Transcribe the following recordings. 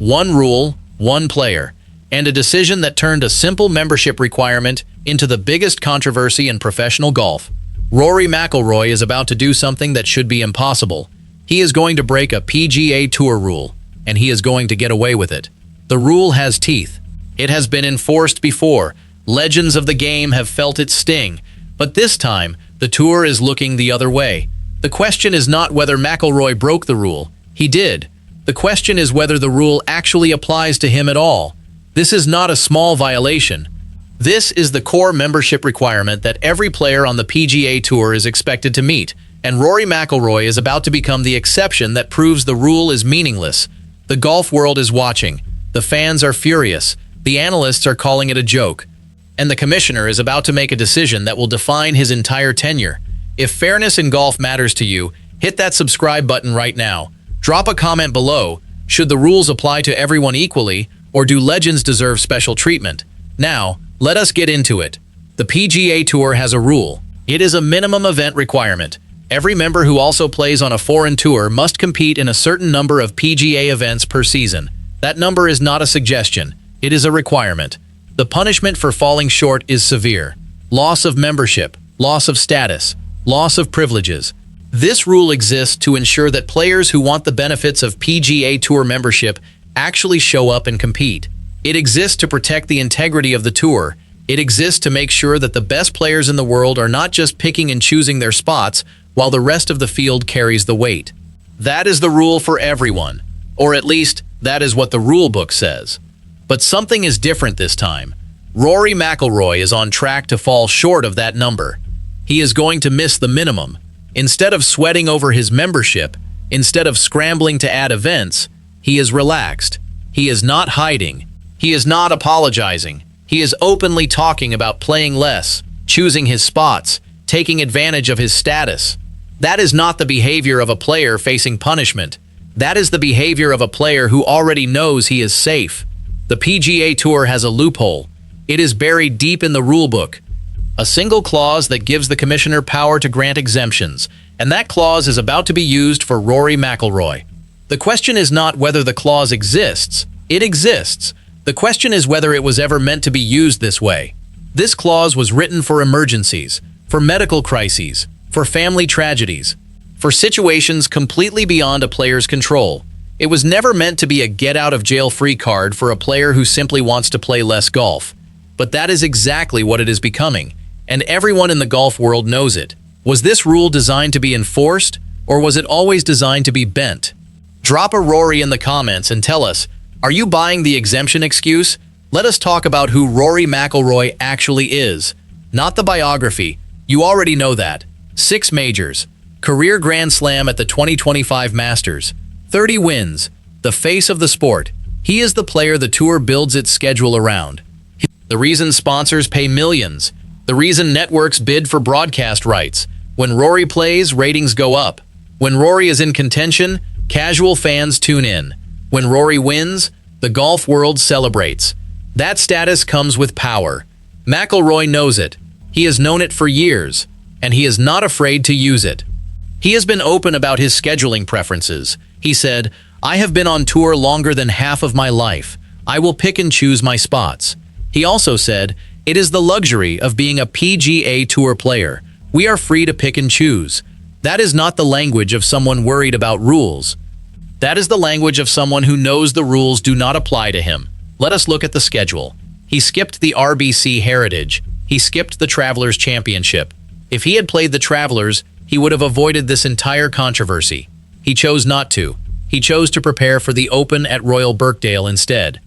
one rule, one player, and a decision that turned a simple membership requirement into the biggest controversy in professional golf. Rory McIlroy is about to do something that should be impossible. He is going to break a PGA Tour rule, and he is going to get away with it. The rule has teeth. It has been enforced before. Legends of the game have felt its sting, but this time, the Tour is looking the other way. The question is not whether McIlroy broke the rule. He did. The question is whether the rule actually applies to him at all. This is not a small violation. This is the core membership requirement that every player on the PGA Tour is expected to meet, and Rory McIlroy is about to become the exception that proves the rule is meaningless. The golf world is watching. The fans are furious. The analysts are calling it a joke. And the commissioner is about to make a decision that will define his entire tenure. If fairness in golf matters to you, hit that subscribe button right now. Drop a comment below. Should the rules apply to everyone equally, or do legends deserve special treatment? Now, let us get into it. The PGA Tour has a rule. It is a minimum event requirement. Every member who also plays on a foreign tour must compete in a certain number of PGA events per season. That number is not a suggestion. It is a requirement. The punishment for falling short is severe. Loss of membership, loss of status, loss of privileges. This rule exists to ensure that players who want the benefits of PGA Tour membership actually show up and compete. It exists to protect the integrity of the tour. It exists to make sure that the best players in the world are not just picking and choosing their spots, while the rest of the field carries the weight. That is the rule for everyone, or at least that is what the rulebook says. But something is different this time. Rory McIlroy is on track to fall short of that number. He is going to miss the minimum. Instead of sweating over his membership, instead of scrambling to add events, he is relaxed. He is not hiding. He is not apologizing. He is openly talking about playing less, choosing his spots, taking advantage of his status. That is not the behavior of a player facing punishment. That is the behavior of a player who already knows he is safe. The PGA Tour has a loophole. It is buried deep in the rulebook. A single clause that gives the commissioner power to grant exemptions, and that clause is about to be used for Rory McIlroy. The question is not whether the clause exists. It exists. The question is whether it was ever meant to be used this way. This clause was written for emergencies, for medical crises, for family tragedies, for situations completely beyond a player's control. It was never meant to be a get-out-of-jail-free card for a player who simply wants to play less golf. But that is exactly what it is becoming, and everyone in the golf world knows it. Was this rule designed to be enforced, or was it always designed to be bent? Drop a Rory in the comments and tell us, are you buying the exemption excuse? Let us talk about who Rory McIlroy actually is. Not the biography. You already know that. 6 majors. Career Grand Slam at the 2025 Masters. 30 wins. The face of the sport. He is the player the tour builds its schedule around. The reason sponsors pay millions. The reason networks bid for broadcast rights. When Rory plays, ratings go up. When Rory is in contention, casual fans tune in. When Rory wins, the golf world celebrates. That status comes with power. McIlroy knows it. He has known it for years, and he is not afraid to use it. He has been open about his scheduling preferences. He said, "I have been on tour longer than half of my life. I will pick and choose my spots." He also said, "It is the luxury of being a PGA Tour player. We are free to pick and choose." That is not the language of someone worried about rules. That is the language of someone who knows the rules do not apply to him. Let us look at the schedule. He skipped the RBC Heritage. He skipped the Travelers Championship. If he had played the Travelers, he would have avoided this entire controversy. He chose not to. He chose to prepare for the Open at Royal Birkdale instead.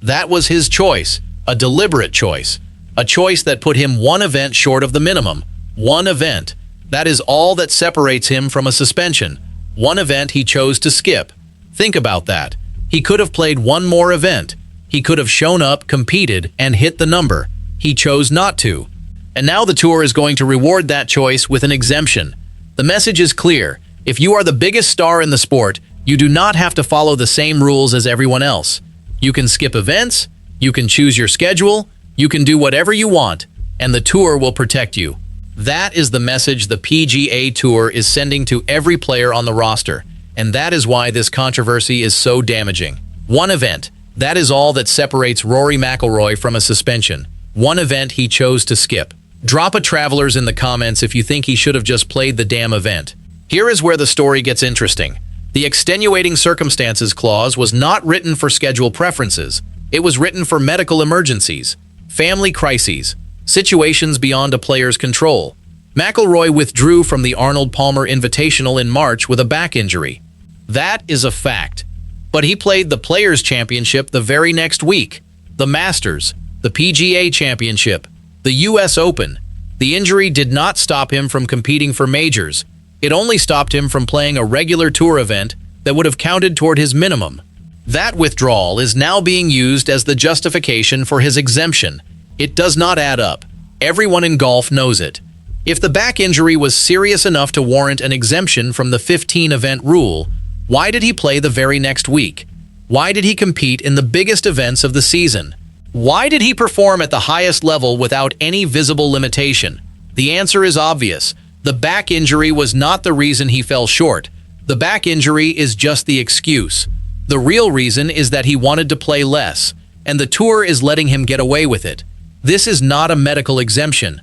That was his choice, a deliberate choice, a choice that put him one event short of the minimum. One event. That is all that separates him from a suspension. One event he chose to skip. Think about that. He could have played one more event. He could have shown up, competed, and hit the number. He chose not to. And now the tour is going to reward that choice with an exemption. The message is clear. If you are the biggest star in the sport, you do not have to follow the same rules as everyone else. You can skip events, you can choose your schedule, you can do whatever you want, and the tour will protect you. That is the message the PGA Tour is sending to every player on the roster, and that is why this controversy is so damaging. One event. That is all that separates Rory McIlroy from a suspension. One event he chose to skip. Drop a travelers in the comments if you think he should have just played the damn event. Here is where the story gets interesting. The extenuating circumstances clause was not written for schedule preferences. It was written for medical emergencies, family crises, situations beyond a player's control. McIlroy withdrew from the Arnold Palmer Invitational in March with a back injury. That is a fact. But he played the Players' Championship the very next week, the Masters, the PGA Championship, the US Open. The injury did not stop him from competing for majors. It only stopped him from playing a regular tour event that would have counted toward his minimum. That withdrawal is now being used as the justification for his exemption. It does not add up. Everyone in golf knows it. If the back injury was serious enough to warrant an exemption from the 15-event rule, why did he play the very next week? Why did he compete in the biggest events of the season? Why did he perform at the highest level without any visible limitation? The answer is obvious. The back injury was not the reason he fell short. The back injury is just the excuse. The real reason is that he wanted to play less, and the tour is letting him get away with it. This is not a medical exemption.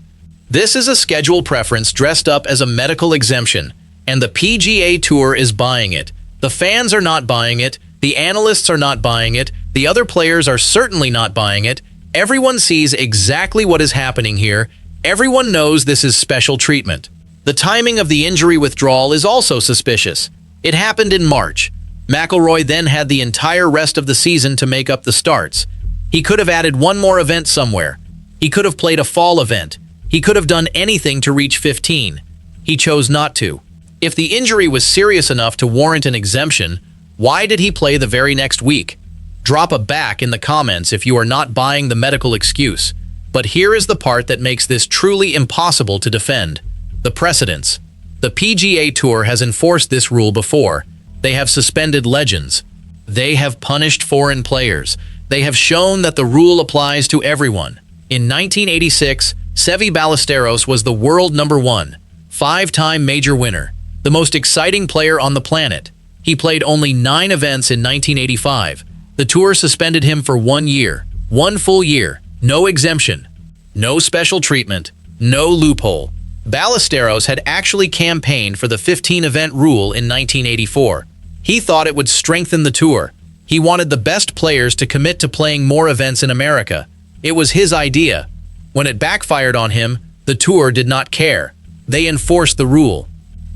This is a schedule preference dressed up as a medical exemption, and the PGA Tour is buying it. The fans are not buying it, the analysts are not buying it, the other players are certainly not buying it. Everyone sees exactly what is happening here. Everyone knows this is special treatment. The timing of the injury withdrawal is also suspicious. It happened in March. McIlroy then had the entire rest of the season to make up the starts. He could have added one more event somewhere. He could have played a fall event. He could have done anything to reach 15. He chose not to. If the injury was serious enough to warrant an exemption, why did he play the very next week? Drop a back in the comments if you are not buying the medical excuse. But here is the part that makes this truly impossible to defend. The precedents. The PGA Tour has enforced this rule before. They have suspended legends. They have punished foreign players. They have shown that the rule applies to everyone. In 1986, Seve Ballesteros was the world #1, 5-time major winner, the most exciting player on the planet. He played only 9 events in 1985. The tour suspended him for 1 year, 1 full year, no exemption, no special treatment, no loophole. Ballesteros had actually campaigned for the 15-event rule in 1984. He thought it would strengthen the tour. He wanted the best players to commit to playing more events in America. It was his idea. When it backfired on him, the tour did not care. They enforced the rule.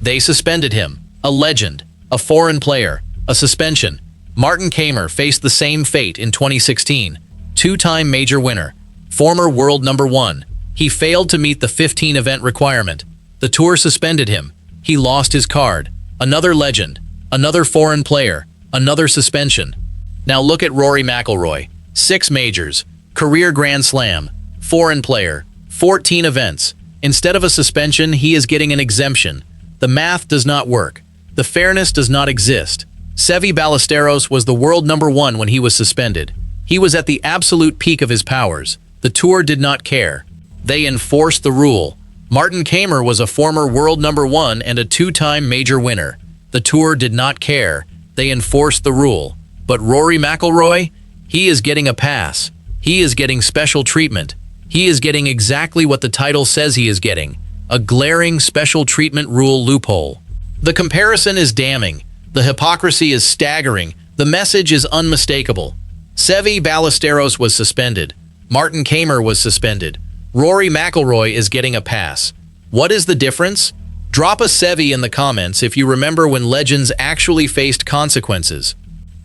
They suspended him. A legend, a foreign player, a suspension. Martin Kaymer faced the same fate in 2016. 2-time major winner, former world #1. He failed to meet the 15-event requirement. The tour suspended him. He lost his card. Another legend, another foreign player, another suspension. Now look at Rory McIlroy. 6 majors, career Grand Slam, foreign player, 14 events. Instead of a suspension, he is getting an exemption. The math does not work. The fairness does not exist. Seve Ballesteros was the world #1 when he was suspended. He was at the absolute peak of his powers. The tour did not care. They enforced the rule. Martin Kaymer was a former world #1 and a 2-time major winner. The tour did not care. They enforced the rule. But Rory McIlroy, he is getting a pass. He is getting special treatment. He is getting exactly what the title says he is getting, a glaring special treatment rule loophole. The comparison is damning. The hypocrisy is staggering. The message is unmistakable. Seve Ballesteros was suspended. Martin Kaymer was suspended. Rory McIlroy is getting a pass. What is the difference? Drop a Seve in the comments if you remember when legends actually faced consequences.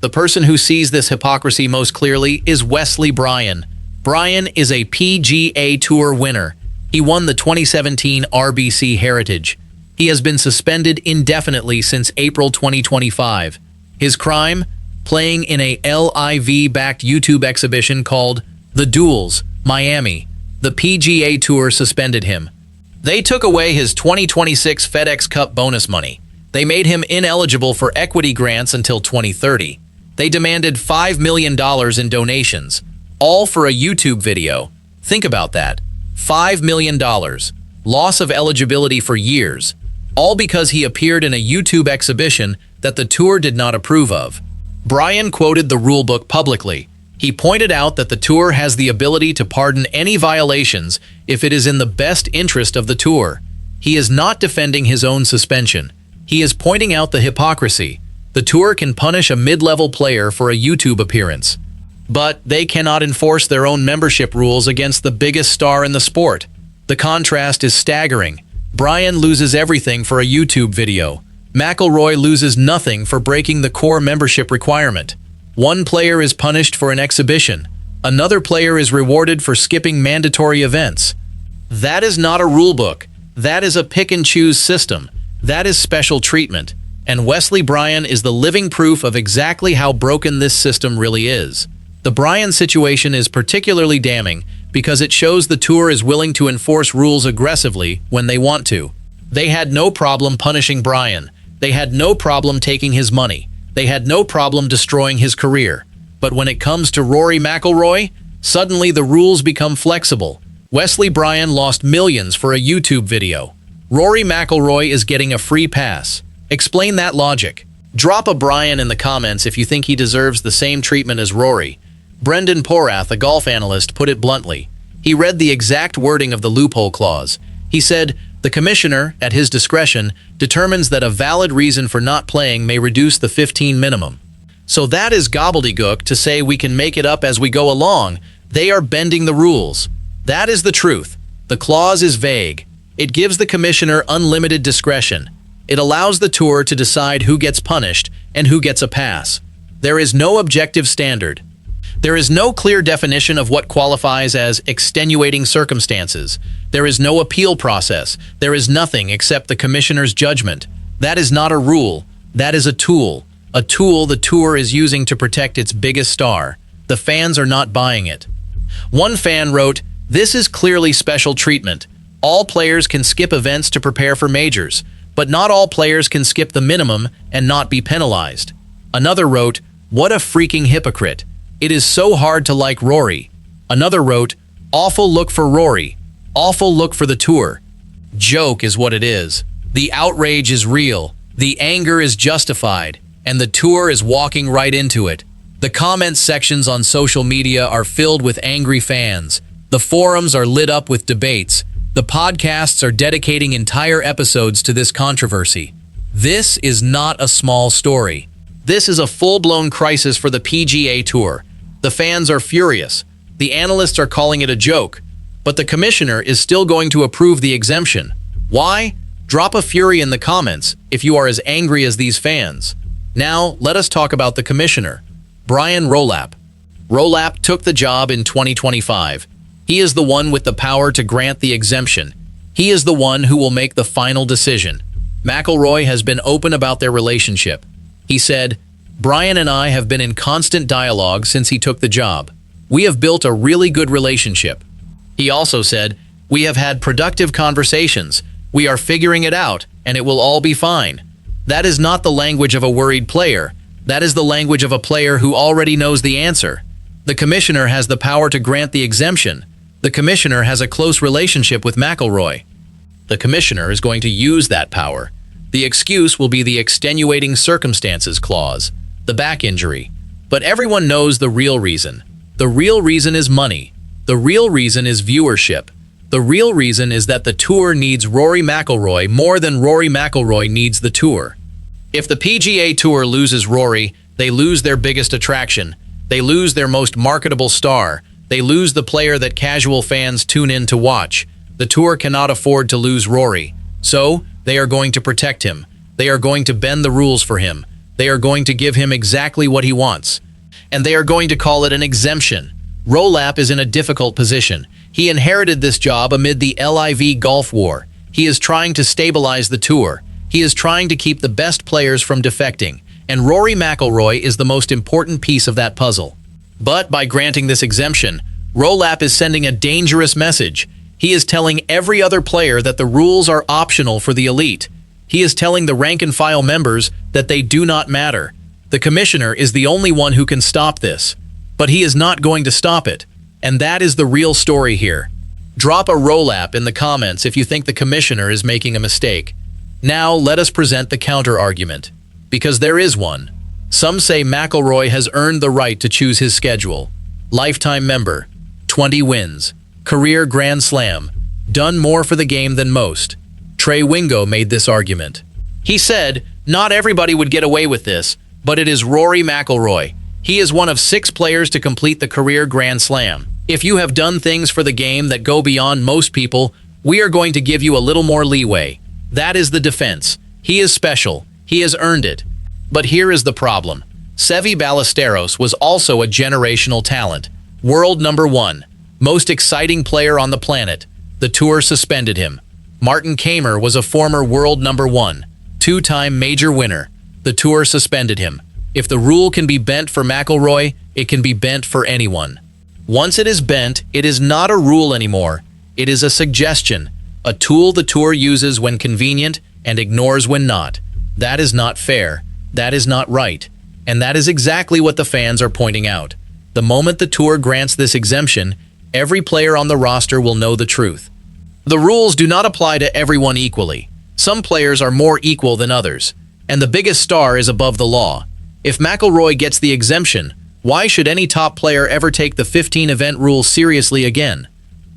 The person who sees this hypocrisy most clearly is Wesley Bryan. Bryan is a PGA Tour winner. He won the 2017 RBC Heritage. He has been suspended indefinitely since April 2025. His crime? Playing in a LIV-backed YouTube exhibition called The Duels, Miami. The PGA Tour suspended him. They took away his 2026 FedEx Cup bonus money. They made him ineligible for equity grants until 2030. They demanded $5 million in donations, all for a YouTube video. Think about that. $5 million. Loss of eligibility for years. All because he appeared in a YouTube exhibition that the tour did not approve of. Bryan quoted the rulebook publicly. He pointed out that the tour has the ability to pardon any violations if it is in the best interest of the tour. He is not defending his own suspension. He is pointing out the hypocrisy. The tour can punish a mid-level player for a YouTube appearance, but they cannot enforce their own membership rules against the biggest star in the sport. The contrast is staggering. Bryan loses everything for a YouTube video. McIlroy loses nothing for breaking the core membership requirement. One player is punished for an exhibition. Another player is rewarded for skipping mandatory events. That is not a rulebook. That is a pick-and-choose system. That is special treatment. And Wesley Bryan is the living proof of exactly how broken this system really is. The Bryan situation is particularly damning because it shows the tour is willing to enforce rules aggressively when they want to. They had no problem punishing Bryan. They had no problem taking his money. They had no problem destroying his career. But when it comes to Rory McIlroy, suddenly the rules become flexible. Wesley Bryan lost millions for a YouTube video. Rory McIlroy is getting a free pass. Explain that logic. Drop a Bryan in the comments if you think he deserves the same treatment as Rory. Brendan Porath, a golf analyst, put it bluntly. He read the exact wording of the loophole clause. He said, "The commissioner, at his discretion, determines that a valid reason for not playing may reduce the 15 minimum." So that is gobbledygook to say we can make it up as we go along. They are bending the rules. That is the truth. The clause is vague. It gives the commissioner unlimited discretion. It allows the tour to decide who gets punished and who gets a pass. There is no objective standard. There is no clear definition of what qualifies as extenuating circumstances. There is no appeal process. There is nothing except the commissioner's judgment. That is not a rule. That is a tool. A tool the tour is using to protect its biggest star. The fans are not buying it. One fan wrote, "This is clearly special treatment. All players can skip events to prepare for majors, but not all players can skip the minimum and not be penalized." Another wrote, "What a freaking hypocrite. It is so hard to like Rory." Another wrote, "Awful look for Rory. Awful look for the tour." Joke is what it is. The outrage is real. The anger is justified. And the tour is walking right into it. The comments sections on social media are filled with angry fans. The forums are lit up with debates. The podcasts are dedicating entire episodes to this controversy. This is not a small story. This is a full-blown crisis for the PGA Tour. The fans are furious. The analysts are calling it a joke. But the commissioner is still going to approve the exemption. Why? Drop a fury in the comments if you are as angry as these fans. Now, let us talk about the commissioner, Brian Rolapp. Rolapp took the job in 2025. He is the one with the power to grant the exemption. He is the one who will make the final decision. McIlroy has been open about their relationship. He said, "Brian and I have been in constant dialogue since he took the job. We have built a really good relationship." He also said, "We have had productive conversations. We are figuring it out, and it will all be fine." That is not the language of a worried player. That is the language of a player who already knows the answer. The commissioner has the power to grant the exemption. The commissioner has a close relationship with McIlroy. The commissioner is going to use that power. The excuse will be the extenuating circumstances clause, the back injury. But everyone knows the real reason. The real reason is money. The real reason is viewership. The real reason is that the tour needs Rory McIlroy more than Rory McIlroy needs the tour. If the PGA Tour loses Rory, they lose their biggest attraction. They lose their most marketable star. They lose the player that casual fans tune in to watch. The tour cannot afford to lose Rory. So, they are going to protect him. They are going to bend the rules for him. They are going to give him exactly what he wants. And they are going to call it an exemption. Rolapp is in a difficult position. He inherited this job amid the LIV Golf War. He is trying to stabilize the tour. He is trying to keep the best players from defecting. And Rory McIlroy is the most important piece of that puzzle. But by granting this exemption, Rolapp is sending a dangerous message. He is telling every other player that the rules are optional for the elite. He is telling the rank-and-file members that they do not matter. The commissioner is the only one who can stop this. But he is not going to stop it. And that is the real story here. Drop a Rolapp in the comments if you think the commissioner is making a mistake. Now let us present the counter-argument. Because there is one. Some say McIlroy has earned the right to choose his schedule. Lifetime member, 20 wins, career Grand Slam, done more for the game than most. Trey Wingo made this argument. He said, "Not everybody would get away with this, but it is Rory McIlroy. He is one of 6 players to complete the career Grand Slam. If you have done things for the game that go beyond most people, we are going to give you a little more leeway." That is the defense. He is special. He has earned it. But here is the problem. Seve Ballesteros was also a generational talent. World number 1. Most exciting player on the planet. The tour suspended him. Martin Kaymer was a former world number 1. 2-time major winner. The tour suspended him. If the rule can be bent for McIlroy, it can be bent for anyone. Once it is bent, it is not a rule anymore. It is a suggestion, a tool the tour uses when convenient and ignores when not. That is not fair. That is not right. And that is exactly what the fans are pointing out. The moment the tour grants this exemption, every player on the roster will know the truth. The rules do not apply to everyone equally. Some players are more equal than others, and the biggest star is above the law. If McIlroy gets the exemption, why should any top player ever take the 15-event rule seriously again?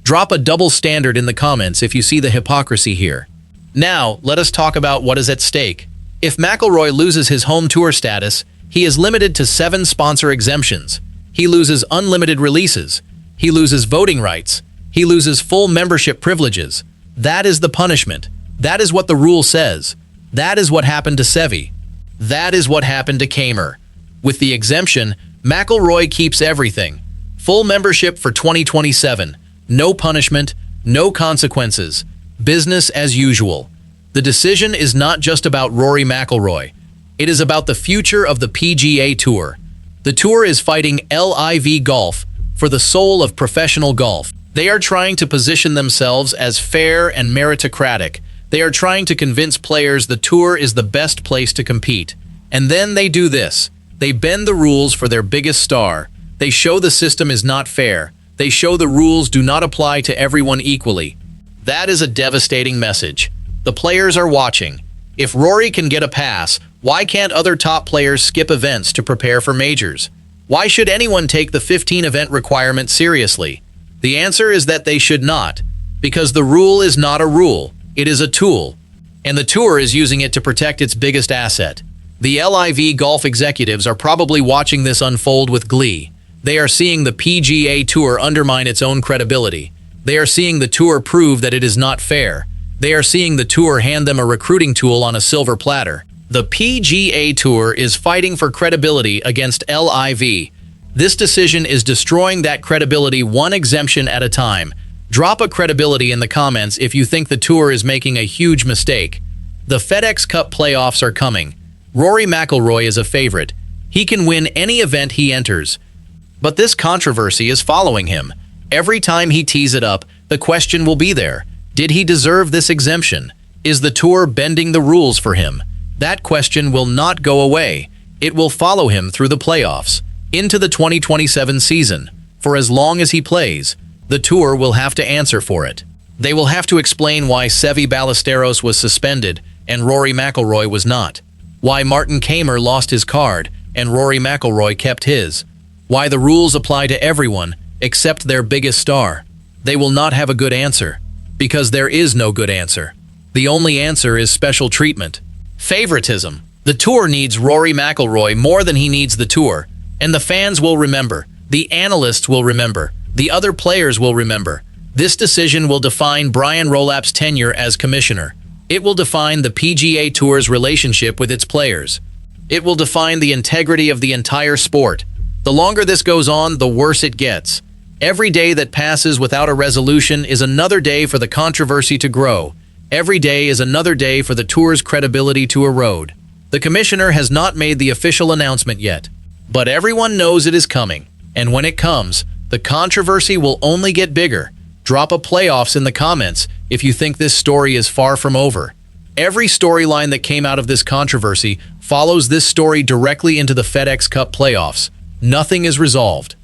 Drop a double standard in the comments if you see the hypocrisy here. Now, let us talk about what is at stake. If McIlroy loses his home tour status, he is limited to 7 sponsor exemptions. He loses unlimited releases. He loses voting rights. He loses full membership privileges. That is the punishment. That is what the rule says. That is what happened to Seve. That is what happened to Kaymer. With the exemption, McIlroy keeps everything. Full membership for 2027. No punishment, no consequences. Business as usual. The decision is not just about Rory McIlroy. It is about the future of the PGA Tour. The tour is fighting LIV Golf for the soul of professional golf. They are trying to position themselves as fair and meritocratic. They are trying to convince players the tour is the best place to compete. And then they do this. They bend the rules for their biggest star. They show the system is not fair. They show the rules do not apply to everyone equally. That is a devastating message. The players are watching. If Rory can get a pass, why can't other top players skip events to prepare for majors? Why should anyone take the 15-event requirement seriously? The answer is that they should not, because the rule is not a rule. It is a tool, and the tour is using it to protect its biggest asset. The LIV golf executives are probably watching this unfold with glee. They are seeing the PGA Tour undermine its own credibility. They are seeing the tour prove that it is not fair. They are seeing the tour hand them a recruiting tool on a silver platter. The PGA Tour is fighting for credibility against LIV. This decision is destroying that credibility one exemption at a time. Drop a credibility in the comments if you think the tour is making a huge mistake. The FedEx Cup playoffs are coming. Rory McIlroy is a favorite. He can win any event he enters. But this controversy is following him. Every time he tees it up, the question will be there. Did he deserve this exemption? Is the tour bending the rules for him? That question will not go away. It will follow him through the playoffs, into the 2027 season. For as long as he plays, the tour will have to answer for it. They will have to explain why Seve Ballesteros was suspended and Rory McIlroy was not. Why Martin Kaymer lost his card and Rory McIlroy kept his. Why the rules apply to everyone except their biggest star. They will not have a good answer, because there is no good answer. The only answer is special treatment. Favoritism. The tour needs Rory McIlroy more than he needs the tour, and the fans will remember. The analysts will remember. The other players will remember. This decision will define Brian Rolapp's tenure as commissioner. It will define the PGA Tour's relationship with its players. It will define the integrity of the entire sport. The longer this goes on, the worse it gets. Every day that passes without a resolution is another day for the controversy to grow. Every day is another day for the tour's credibility to erode. The commissioner has not made the official announcement yet, but everyone knows it is coming. And when it comes, the controversy will only get bigger. Drop a playoffs in the comments if you think this story is far from over. Every storyline that came out of this controversy follows this story directly into the FedEx Cup playoffs. Nothing is resolved.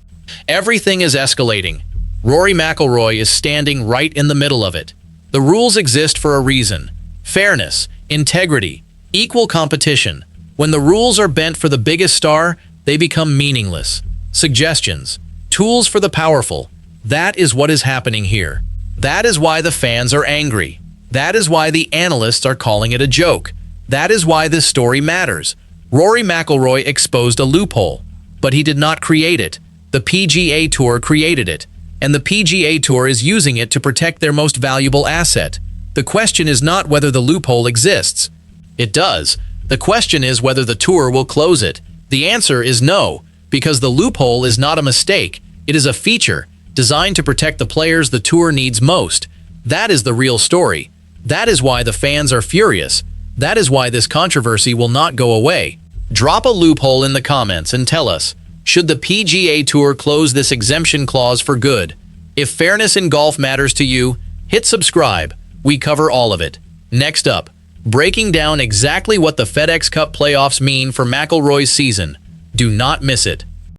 Everything is escalating. Rory McIlroy is standing right in the middle of it. The rules exist for a reason. Fairness, integrity, equal competition. When the rules are bent for the biggest star, they become meaningless. Suggestions. Tools for the powerful. That is what is happening here. That is why the fans are angry. That is why the analysts are calling it a joke. That is why this story matters. Rory McIlroy exposed a loophole, but he did not create it. The PGA Tour created it, and the PGA Tour is using it to protect their most valuable asset. The question is not whether the loophole exists. It does. The question is whether the tour will close it. The answer is no, because the loophole is not a mistake. It is a feature designed to protect the players the tour needs most. That is the real story. That is why the fans are furious. That is why this controversy will not go away. Drop a loophole in the comments and tell us, should the PGA Tour close this exemption clause for good? If fairness in golf matters to you, hit subscribe. We cover all of it. Next up, breaking down exactly what the FedEx Cup playoffs mean for McIlroy's season. Do not miss it.